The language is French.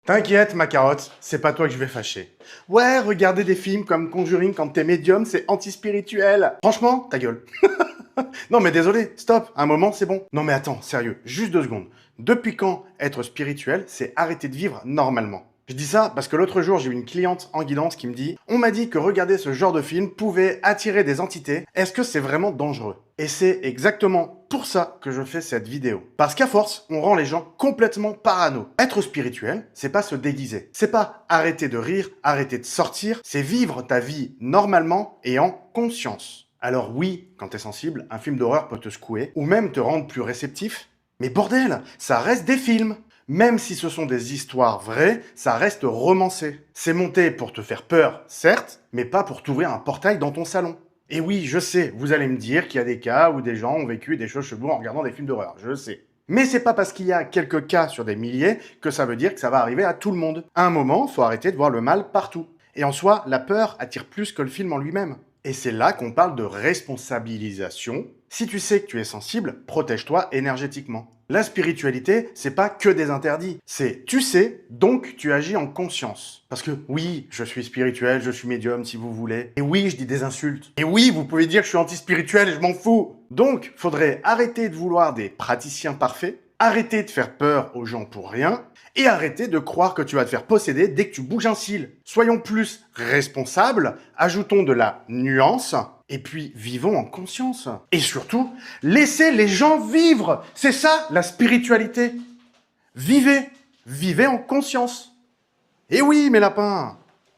T'inquiète, ma carotte, c'est pas toi que je vais fâcher. Ouais, regarder des films comme Conjuring quand t'es médium, c'est anti-spirituel. Franchement, ta gueule. Non mais désolé, stop, un moment c'est bon. Non mais attends, sérieux, juste 2 secondes. Depuis quand être spirituel, c'est arrêter de vivre normalement? Je dis ça parce que l'autre jour, j'ai eu une cliente en guidance qui me dit « On m'a dit que regarder ce genre de film pouvait attirer des entités. Est-ce que c'est vraiment dangereux ?» Et c'est exactement pour ça que je fais cette vidéo. Parce qu'à force, on rend les gens complètement parano. Être spirituel, c'est pas se déguiser. C'est pas arrêter de rire, arrêter de sortir. C'est vivre ta vie normalement et en conscience. Alors oui, quand t'es sensible, un film d'horreur peut te secouer ou même te rendre plus réceptif. Mais bordel, ça reste des films. Même si ce sont des histoires vraies, ça reste romancé. C'est monté pour te faire peur, certes, mais pas pour t'ouvrir un portail dans ton salon. Et oui, je sais, vous allez me dire qu'il y a des cas où des gens ont vécu des choses cheloues en regardant des films d'horreur, je sais. Mais c'est pas parce qu'il y a quelques cas sur des milliers que ça veut dire que ça va arriver à tout le monde. À un moment, faut arrêter de voir le mal partout. Et en soi, la peur attire plus que le film en lui-même. Et c'est là qu'on parle de responsabilisation. Si tu sais que tu es sensible, protège-toi énergétiquement. La spiritualité, c'est pas que des interdits. C'est tu sais, donc tu agis en conscience. Parce que oui, je suis spirituel, je suis médium si vous voulez. Et oui, je dis des insultes. Et oui, vous pouvez dire que je suis anti-spirituel et je m'en fous. Donc, faudrait arrêter de vouloir des praticiens parfaits, arrêter de faire peur aux gens pour rien, et arrêter de croire que tu vas te faire posséder dès que tu bouges un cil. Soyons plus responsables, ajoutons de la nuance, et puis vivons en conscience. Et surtout, laissez les gens vivre. C'est ça la spiritualité. Vivez, vivez en conscience. Et oui, mes lapins.